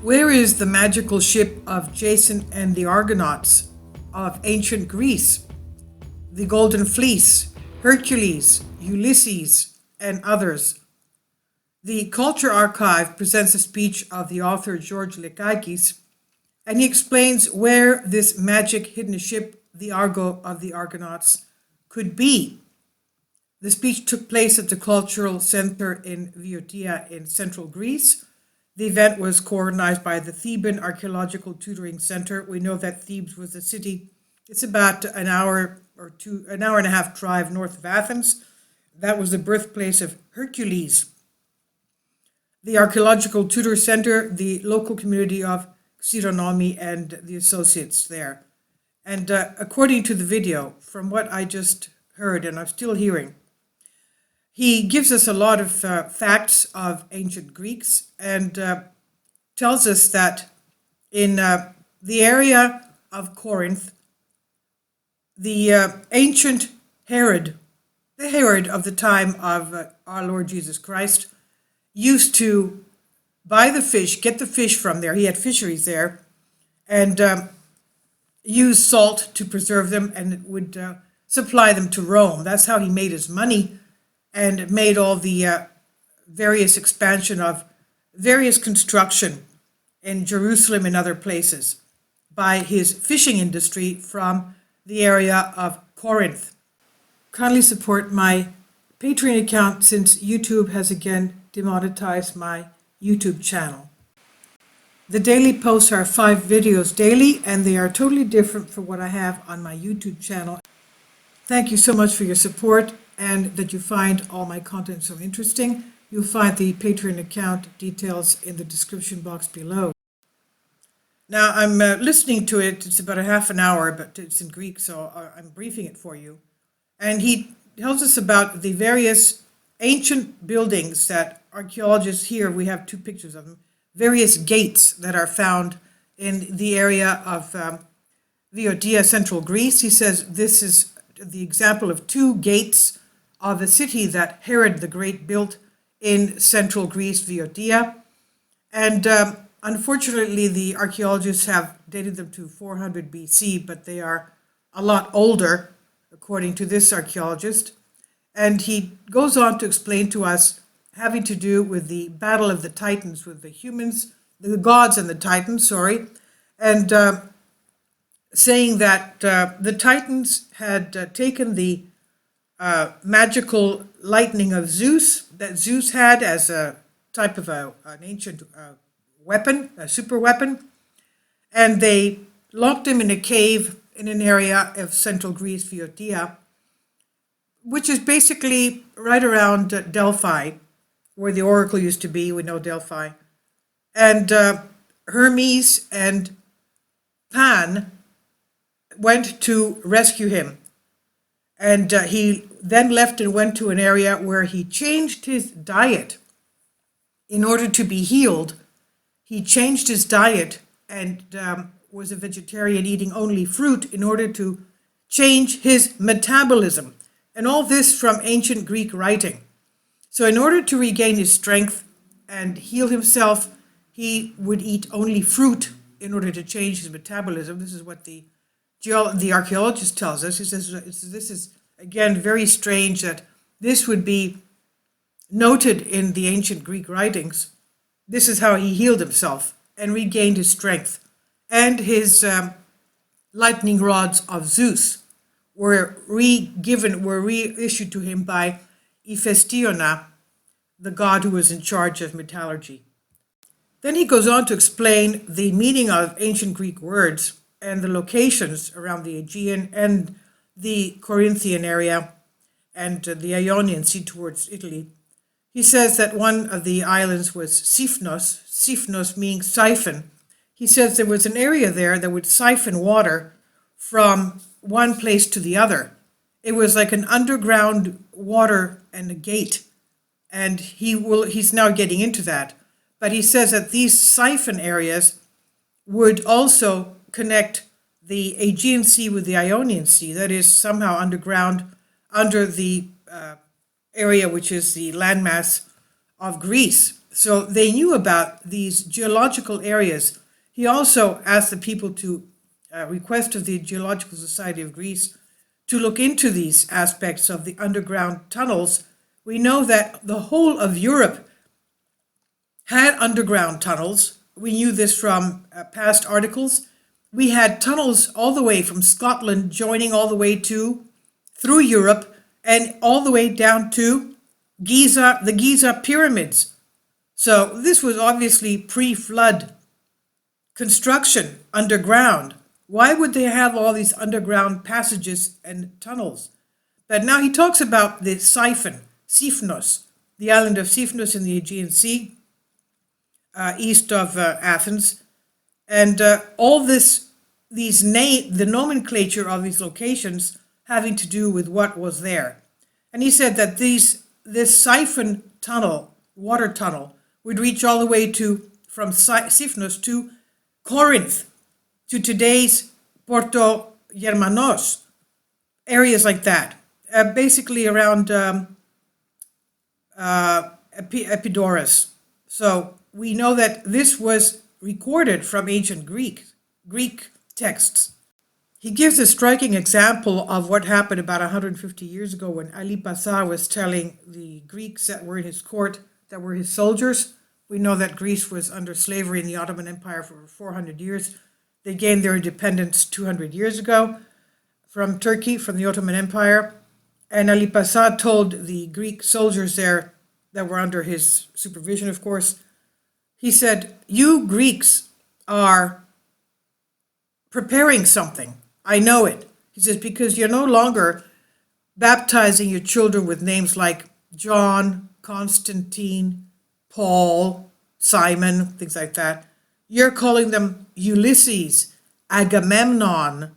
Where is the magical ship of Jason and the Argonauts of ancient Greece? The Golden Fleece, Hercules, Ulysses, and others. The Culture Archive presents a speech of the author George Lekakis, and he explains where this magic hidden ship, the Argo of the Argonauts, could be. The speech took place at the Cultural Center in Viotia in central Greece. The event was coordinated by the Theban Archaeological Tutoring Center. We know that Thebes was a city. It's about an hour and a half drive north of Athens. That was the birthplace of Hercules. The Archaeological Tutor Center, the local community of Xironomi and the associates there. And according to the video, from what I just heard and I'm still hearing, he gives us a lot of facts of ancient Greeks and tells us that in the area of Corinth, the ancient Herod, the Herod of the time of our Lord Jesus Christ, used to buy the fish, get the fish from there. He had fisheries there, and use salt to preserve them, and would supply them to Rome. That's how he made his money and made all the various expansion of various construction in Jerusalem and other places by his fishing industry from the area of Corinth. Kindly support my Patreon account since YouTube has again demonetized my YouTube channel. The daily posts are 5 videos daily, and they are totally different from what I have on my YouTube channel. Thank you so much for your support and that you find all my content so interesting. You'll find the Patreon account details in the description box below. Now, I'm listening to it. It's about a half an hour, but it's in Greek, so I'm briefing it for you. And he tells us about the various ancient buildings that archaeologists here, we have 2 pictures of them, various gates that are found in the area of Viotia, central Greece. He says this is the example of 2 gates of a city that Herod the Great built in central Greece, Viotia. And unfortunately, the archaeologists have dated them to 400 BC, but they are a lot older, according to this archaeologist. And he goes on to explain to us having to do with the battle of the Titans with the humans, the gods and the Titans, and saying that the Titans had taken the magical lightning of Zeus that Zeus had as a type of an ancient weapon, a super weapon, and they locked him in a cave in an area of central Greece, Viotia, which is basically right around Delphi, where the oracle used to be. We know Delphi. And Hermes and Pan went to rescue him. And he then left and went to an area where he changed his diet in order to be healed. He changed his diet and was a vegetarian, eating only fruit in order to change his metabolism. And all this from ancient Greek writing. So in order to regain his strength and heal himself, he would eat only fruit in order to change his metabolism. This is what the archaeologist tells us. He says this is, again, very strange that this would be noted in the ancient Greek writings. This is how he healed himself and regained his strength. And his lightning rods of Zeus were reissued to him by Hephaestion, the god who was in charge of metallurgy. Then he goes on to explain the meaning of ancient Greek words and the locations around the Aegean and the Corinthian area and the Ionian Sea towards Italy. He says that one of the islands was Siphnos, Siphnos meaning siphon. He says there was an area there that would siphon water from one place to the other. It was like an underground water and a gate, and he's now getting into that. But he says that these siphon areas would also connect the Aegean Sea with the Ionian Sea, that is somehow underground under the area which is the landmass of Greece. So they knew about these geological areas. He also asked the people to request of the Geological Society of Greece to look into these aspects of the underground tunnels. We know that the whole of Europe had underground tunnels. We knew this from past articles. We had tunnels all the way from Scotland, joining all the way to through Europe and all the way down to Giza, the Giza pyramids. So this was obviously pre-flood construction underground. Why would they have all these underground passages and tunnels? But now he talks about the siphon, Sifnos, the island of Sifnos in the Aegean Sea, east of Athens, and all this, the nomenclature of these locations having to do with what was there. And he said that this siphon tunnel, water tunnel, would reach all the way to from Sifnos to Corinth, to today's Porto Germanos, areas like that, basically around Epidaurus. So we know that this was recorded from ancient Greek texts. He gives a striking example of what happened about 150 years ago when Ali Pasha was telling the Greeks that were in his court, that were his soldiers. We know that Greece was under slavery in the Ottoman Empire for 400 years. They gained their independence 200 years ago from Turkey, from the Ottoman Empire. And Ali Pasha told the Greek soldiers there that were under his supervision, of course, he said, "You Greeks are preparing something. I know it." He says, "because you're no longer baptizing your children with names like John, Constantine, Paul, Simon, things like that. You're calling them Ulysses, Agamemnon,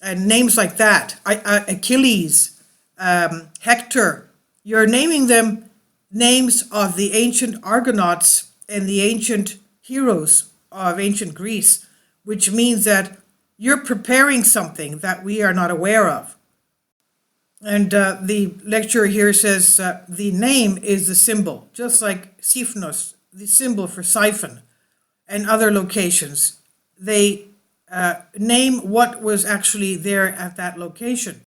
and names like that, Achilles, Hector. You're naming them names of the ancient Argonauts and the ancient heroes of ancient Greece, which means that you're preparing something that we are not aware of." And the lecturer here says the name is the symbol, just like Sifnos, the symbol for siphon, and other locations. They name what was actually there at that location.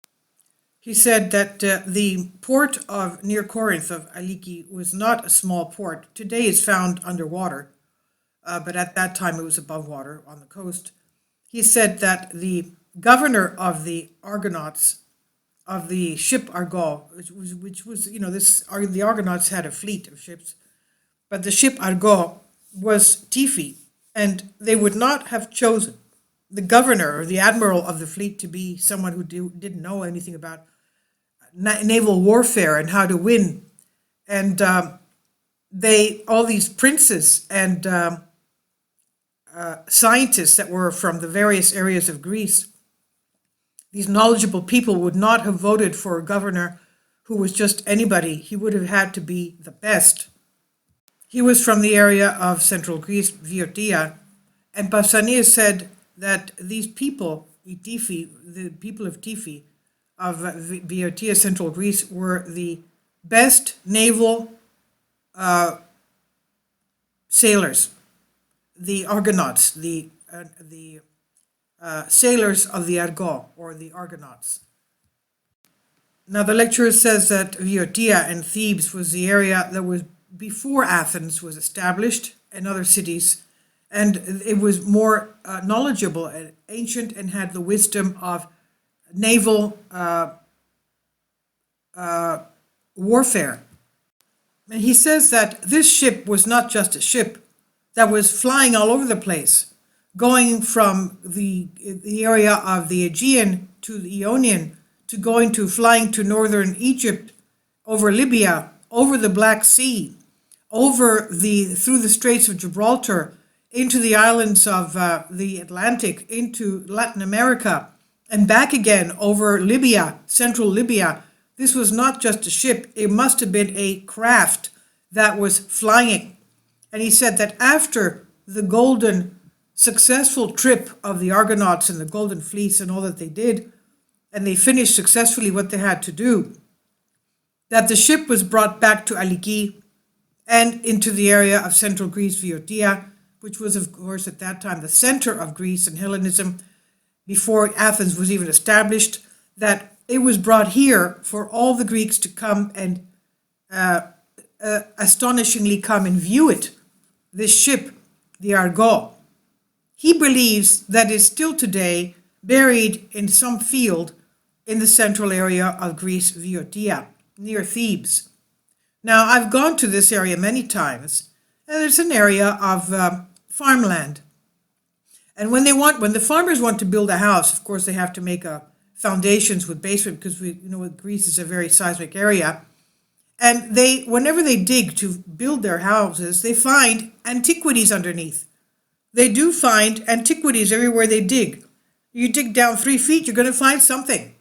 He said that the port of near Corinth of Aliki was not a small port. Today it's found underwater, but at that time it was above water on the coast. He said that the governor of the Argonauts, of the ship Argo, which was the Argonauts had a fleet of ships, but the ship Argo was Tifi, and they would not have chosen the governor or the admiral of the fleet to be someone who didn't know anything about naval warfare and how to win. And all these princes and scientists that were from the various areas of Greece, these knowledgeable people would not have voted for a governor who was just anybody. He would have had to be the best. He was from the area of central Greece, Viotia, and Pausanias said that these people, the people of Tifi, of Viotia, central Greece, were the best naval sailors, the Argonauts, the sailors of the Argo, or the Argonauts. Now the lecturer says that Viotia and Thebes was the area that was before Athens was established and other cities, and it was more knowledgeable and ancient and had the wisdom of naval warfare. And he says that this ship was not just a ship that was flying all over the place, going from the area of the Aegean to the Ionian, to flying to northern Egypt, over Libya, over the Black Sea, through the Straits of Gibraltar, into the islands of the Atlantic, into Latin America, and back again over Libya, central Libya. This was not just a ship, it must have been a craft that was flying. And he said that after the successful trip of the Argonauts and the Golden Fleece and all that they did, and they finished successfully what they had to do, that the ship was brought back to Aliki, and into the area of central Greece, Viotia, which was, of course, at that time the center of Greece and Hellenism before Athens was even established, that it was brought here for all the Greeks to come and astonishingly come and view it. This ship, the Argo, he believes that is still today buried in some field in the central area of Greece, Viotia, near Thebes. Now, I've gone to this area many times, and it's an area of farmland. And when the farmers want to build a house, of course, they have to make foundations with basement, because Greece is a very seismic area. And whenever they dig to build their houses, they find antiquities underneath. They do find antiquities everywhere they dig. You dig down 3 feet, you're going to find something.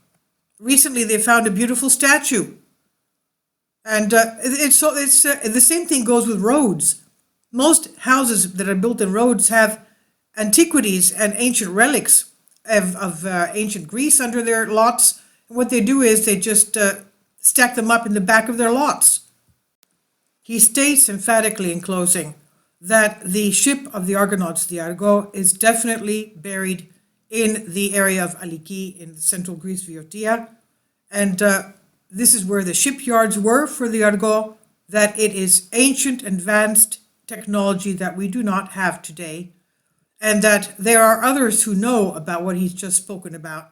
Recently, they found a beautiful statue. And the same thing goes with roads. Most houses that are built in roads have antiquities and ancient relics of ancient Greece under their lots. And what they do is they just stack them up in the back of their lots. He states emphatically in closing that the ship of the Argonauts, the Argo, is definitely buried in the area of Aliki in central Greece, Viotia. And this is where the shipyards were for the Argo, that it is ancient, advanced technology that we do not have today, and that there are others who know about what he's just spoken about.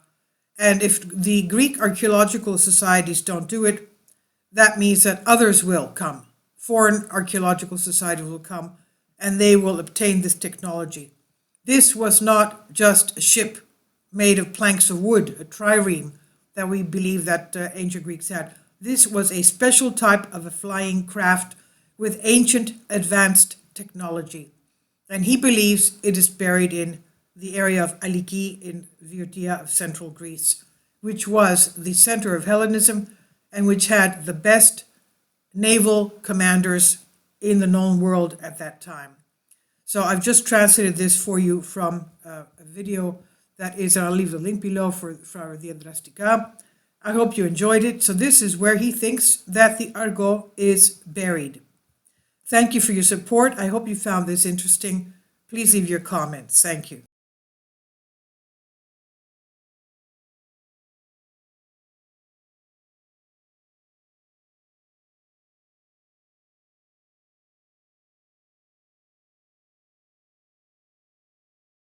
And if the Greek archaeological societies don't do it, that means that others will come. Foreign archaeological societies will come, and they will obtain this technology. This was not just a ship made of planks of wood, a trireme, that we believe that ancient Greeks had. This was a special type of a flying craft with ancient advanced technology. And he believes it is buried in the area of Aliki in Viotia of central Greece, which was the center of Hellenism and which had the best naval commanders in the known world at that time. So I've just translated this for you from a video that is, I'll leave the link below for the Adrastika. I hope you enjoyed it. So this is where he thinks that the Argo is buried. Thank you for your support. I hope you found this interesting. Please leave your comments. Thank you.